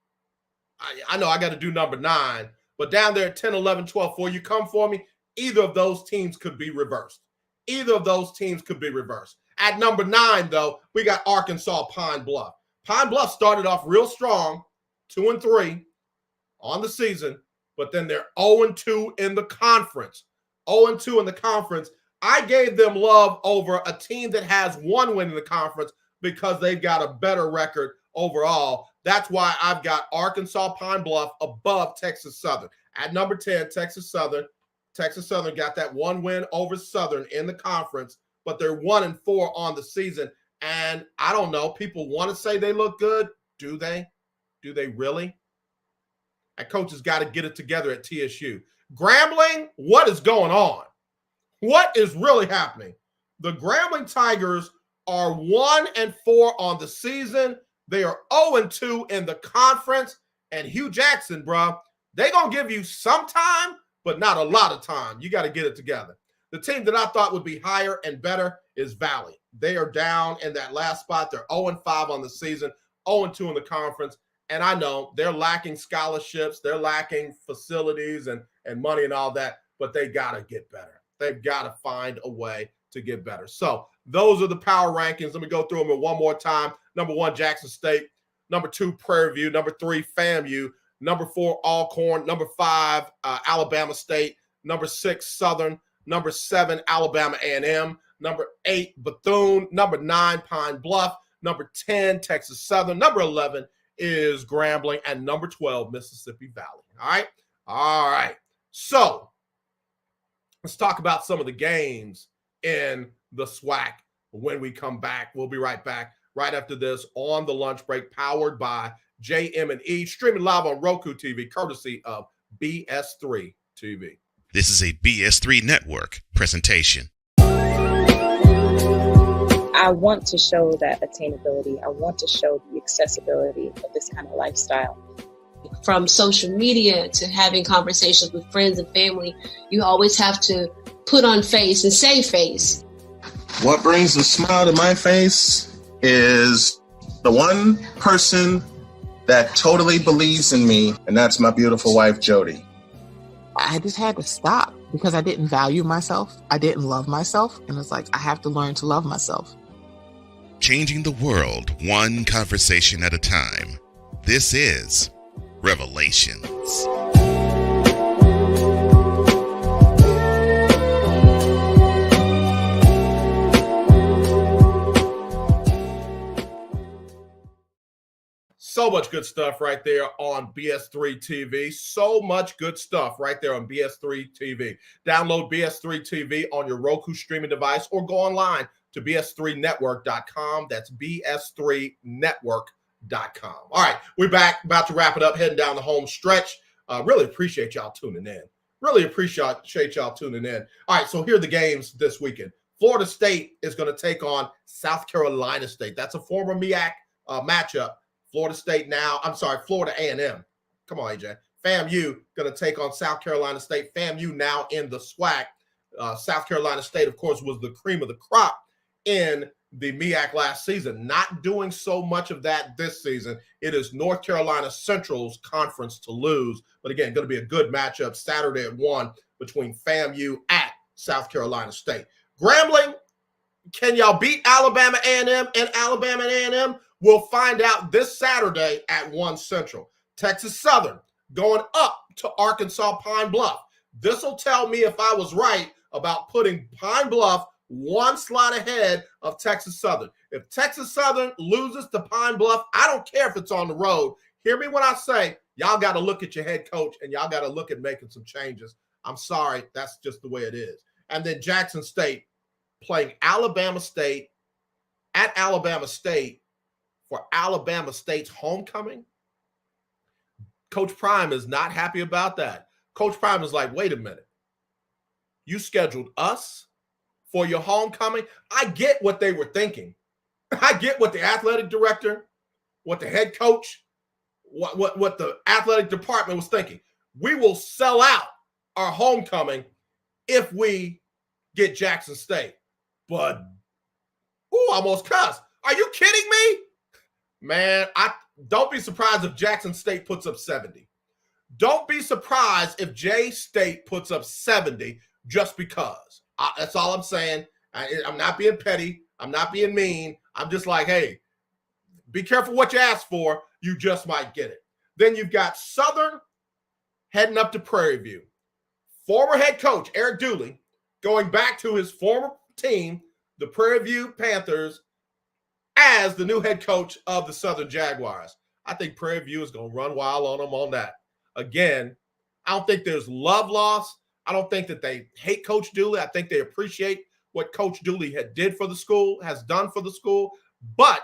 I know I got to do number 9, but down there at 10, 11, 12, before you come for me, either of those teams could be reversed. Either of those teams could be reversed. At number 9, though, we got Arkansas Pine Bluff. Pine Bluff started off real strong, 2-3 on the season, but then they're 0-2 in the conference. 0-2 in the conference. I gave them love over a team that has 1 win in the conference because they've got a better record overall. That's why I've got Arkansas Pine Bluff above Texas Southern. At number 10, Texas Southern. Texas Southern got that 1 win over Southern in the conference, but they're 1-4 on the season. And I don't know, people want to say they look good. Do they? Do they really? And coach has got to get it together at TSU. Grambling, what is going on? What is really happening? The Grambling Tigers are 1-4 on the season. They are 0-2 in the conference. and Hugh Jackson, bro, they're going to give you some time, but not a lot of time. You got to get it together. The team that I thought would be higher and better is Valley. They are down in that last spot. They're 0-5 on the season, 0-2 in the conference. And I know they're lacking scholarships, they're lacking facilities and money and all that, but they got to get better. They've got to find a way to get better. So those are the power rankings. Let me go through them one more time. Number 1, Jackson State. Number 2, Prairie View. Number 3, FAMU. Number 4, Alcorn. Number 5, Alabama State. Number 6, Southern. Number 7, Alabama A&M. Number 8, Bethune. Number 9, Pine Bluff. Number 10, Texas Southern. Number 11 is Grambling. And number 12, Mississippi Valley. All right. So let's talk about some of the games in the SWAC when we come back. We'll be right back right after this on the lunch break, powered by JM&E, streaming live on Roku TV, courtesy of BS3 TV. This is a BS3 Network presentation. I want to show that attainability. I want to show the accessibility of this kind of lifestyle. From social media to having conversations with friends and family, you always have to put on face and say face. What brings a smile to my face is the one person that totally believes in me, and that's my beautiful wife, Jody. I just had to stop because I didn't value myself. I didn't love myself. And it's like, I have to learn to love myself. Changing the world one conversation at a time. This is Revelations. So much good stuff right there on BS3 TV. So much good stuff right there on BS3 TV. Download BS3 TV on your Roku streaming device or go online to bs3network.com. That's bs3network.com. All right, we're back, about to wrap it up, heading down the home stretch. Really appreciate y'all tuning in. Really appreciate y'all tuning in. All right, so here are the games this weekend. Florida State is going to take on South Carolina State. That's a former MEAC matchup. Florida A&M. Come on, AJ. FAMU going to take on South Carolina State. FAMU now in the SWAC. South Carolina State, of course, was the cream of the crop in the MEAC last season. Not doing so much of that this season. It is North Carolina Central's conference to lose. But again, going to be a good matchup Saturday at 1 between FAMU at South Carolina State. Grambling, can y'all beat Alabama A&M and Alabama A&M? We'll find out this Saturday at 1 Central. Texas Southern going up to Arkansas Pine Bluff. This will tell me if I was right about putting Pine Bluff one slot ahead of Texas Southern. If Texas Southern loses to Pine Bluff, I don't care if it's on the road. Hear me when I say y'all got to look at your head coach and y'all got to look at making some changes. I'm sorry, that's just the way it is. And then Jackson State playing Alabama State at Alabama State for Alabama State's homecoming. Coach Prime is not happy about that. Coach Prime is like, wait a minute. You scheduled us for your homecoming? I get what they were thinking. I get what the athletic director, what the head coach, what the athletic department was thinking. We will sell out our homecoming if we get Jackson State. But, I almost cussed. Are you kidding me? Man, don't be surprised if Jackson State puts up 70. Don't be surprised if J State puts up 70 just because. That's all I'm saying. I'm not being petty. I'm not being mean. I'm just like, hey, be careful what you ask for. You just might get it. Then you've got Southern heading up to Prairie View. Former head coach Eric Dooley going back to his former team, the Prairie View Panthers, as the new head coach of the Southern Jaguars. I think Prairie View is going to run wild on them on that. Again, I don't think there's love lost. I don't think that they hate Coach Dooley. I think they appreciate what Coach Dooley has done for the school. But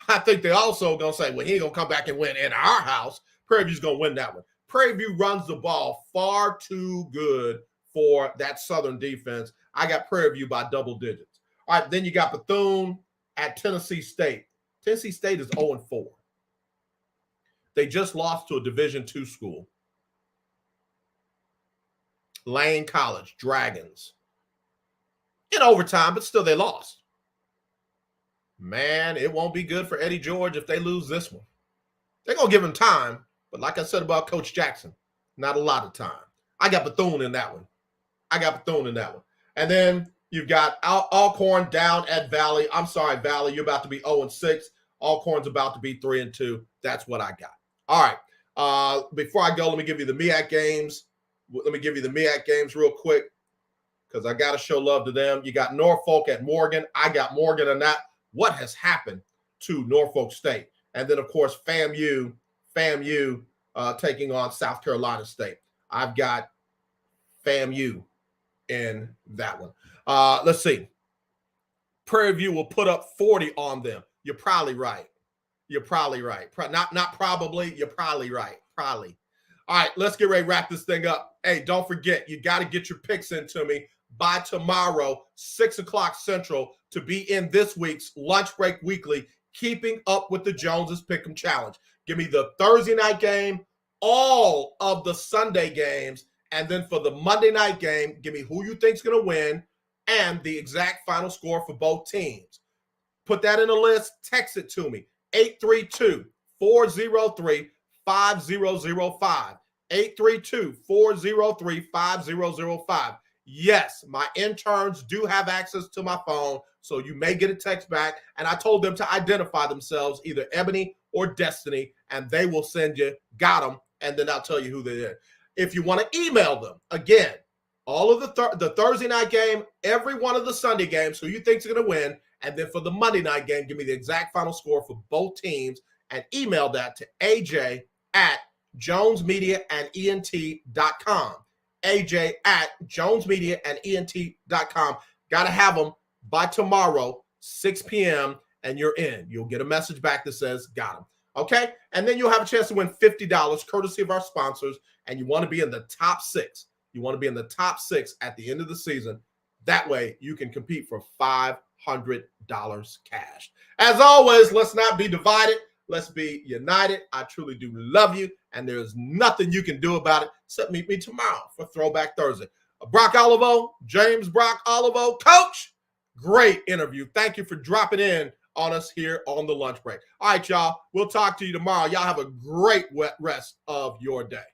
I think they also going to say, well, he ain't going to come back and win in our house. Prairie View's going to win that one. Prairie View runs the ball far too good for that Southern defense. I got Prairie View by double digits. All right, then you got Bethune at Tennessee State. Tennessee State is 0-4. They just lost to a Division II school. Lane College, Dragons. In overtime, but still they lost. Man, it won't be good for Eddie George if they lose this one. They're going to give him time, but like I said about Coach Jackson, not a lot of time. I got Bethune in that one. And then you've got Alcorn down at Valley. I'm sorry, Valley, you're about to be 0-6. Alcorn's about to be 3-2. That's what I got. All right. Before I go, let me give you the MEAC games. Real quick because I got to show love to them. You got Norfolk at Morgan. I got Morgan on that. What has happened to Norfolk State? And then, of course, FAMU taking on South Carolina State. I've got FAMU in that one. Let's see. Prairie View will put up 40 on them. You're probably right. Not probably. You're probably right. Probably. All right, let's get ready to wrap this thing up. Hey, don't forget, you got to get your picks into me by tomorrow, 6 o'clock Central, to be in this week's Lunch Break Weekly, Keeping Up with the Joneses Pick'em Challenge. Give me the Thursday night game, all of the Sunday games, and then for the Monday night game, give me who you think's going to win and the exact final score for both teams. Put that in a list. Text it to me, 832-403-5005. 832-403-5005. Yes, my interns do have access to my phone, so you may get a text back, and I told them to identify themselves, either Ebony or Destiny, and they will send you, got them, and then I'll tell you who they are. If you want to email them, again, all of the Thursday night game, every one of the Sunday games, who you think's going to win, and then for the Monday night game, give me the exact final score for both teams, and email that to AJ@JonesMediaandENT.com. AJ@JonesMediaandENT.com. Got to have them by tomorrow, 6 p.m., and you're in. You'll get a message back that says, got them. Okay? And then you'll have a chance to win $50 courtesy of our sponsors, and you want to be in the top 6. You want to be in the top 6 at the end of the season. That way, you can compete for $500 cash. As always, let's not be divided. Let's be united. I truly do love you, and there's nothing you can do about it except meet me tomorrow for Throwback Thursday. Brock Olivo, James Brock Olivo. Coach, great interview. Thank you for dropping in on us here on the lunch break. All right, y'all. We'll talk to you tomorrow. Y'all have a great rest of your day.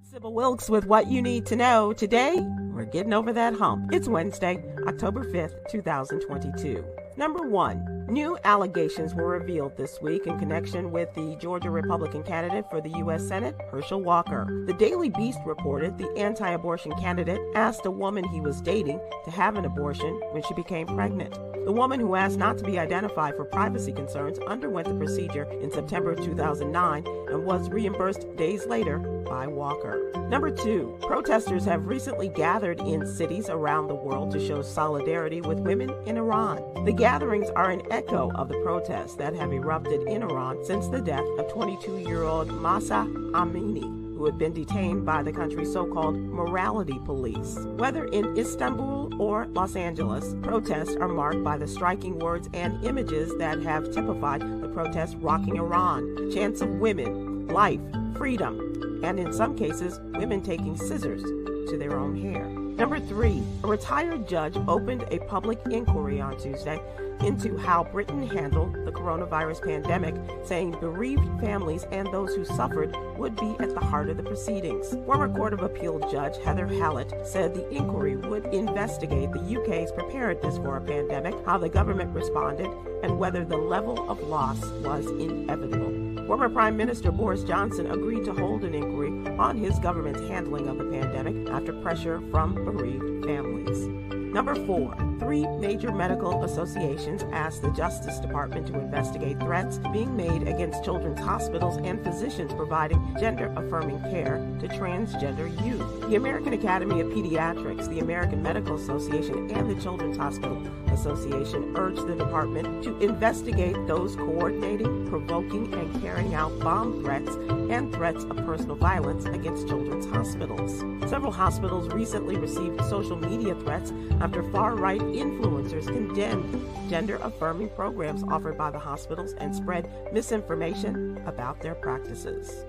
Sybil Wilkes with what you need to know. Today, we're getting over that hump. It's Wednesday, October 5th, 2022. Number 1, new allegations were revealed this week in connection with the Georgia Republican candidate for the U.S. Senate, Herschel Walker. The Daily Beast reported the anti-abortion candidate asked a woman he was dating to have an abortion when she became pregnant. The woman, who asked not to be identified for privacy concerns, underwent the procedure in September 2009 and was reimbursed days later by Walker. Number 2, protesters have recently gathered in cities around the world to show solidarity with women in Iran. The gatherings are an echo of the protests that have erupted in Iran since the death of 22-year-old Mahsa Amini, who had been detained by the country's so-called morality police. Whether in Istanbul or Los Angeles, protests are marked by the striking words and images that have typified the protests rocking Iran. Chants of women, life, freedom, and in some cases, women taking scissors to their own hair. Number 3, a retired judge opened a public inquiry on Tuesday into how Britain handled the coronavirus pandemic, saying bereaved families and those who suffered would be at the heart of the proceedings. Former Court of Appeal Judge Heather Hallett said the inquiry would investigate the UK's preparedness for a pandemic, how the government responded, and whether the level of loss was inevitable. Former Prime Minister Boris Johnson agreed to hold an inquiry on his government's handling of the pandemic after pressure from bereaved families. Number 4, 3 major medical associations asked the Justice Department to investigate threats being made against children's hospitals and physicians providing gender-affirming care to transgender youth. The American Academy of Pediatrics, the American Medical Association, and the Children's Hospital Association urged the department to investigate those coordinating, provoking, and carrying out bomb threats and threats of personal violence against children's hospitals. Several hospitals recently received social media threats after far-right influencers condemned gender-affirming programs offered by the hospitals and spread misinformation about their practices.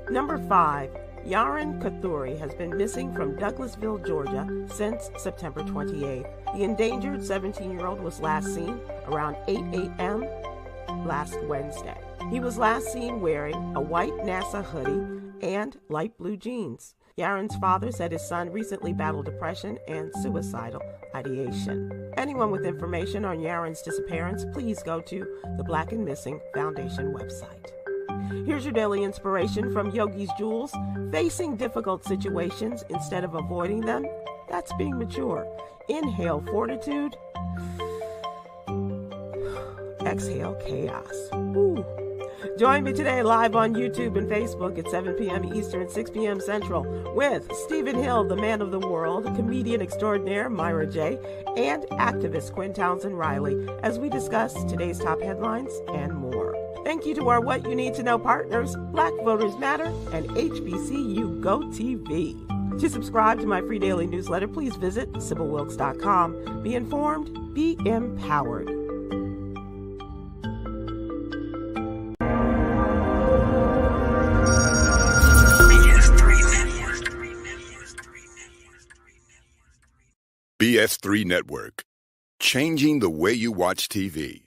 Number 5. Yaron Kathuri has been missing from Douglasville, Georgia since September 28th. The endangered 17-year-old was last seen around 8 a.m. last Wednesday. He was last seen wearing a white NASA hoodie and light blue jeans. Yaron's father said his son recently battled depression and suicidal ideation. Anyone with information on Yaron's disappearance, please go to the Black and Missing Foundation website. Here's your daily inspiration from Yogi's Jewels. Facing difficult situations instead of avoiding them, that's being mature. Inhale fortitude. Exhale chaos. Ooh. Join me today live on YouTube and Facebook at 7 p.m. Eastern, 6 p.m. Central with Stephen Hill, the man of the world, comedian extraordinaire Myra J., and activist Quinn Townsend Riley as we discuss today's top headlines and more. Thank you to our What You Need to Know partners, Black Voters Matter and HBCU Go TV. To subscribe to my free daily newsletter, please visit SibylWilkes.com. Be informed, be empowered. BS3 Network, changing the way you watch TV.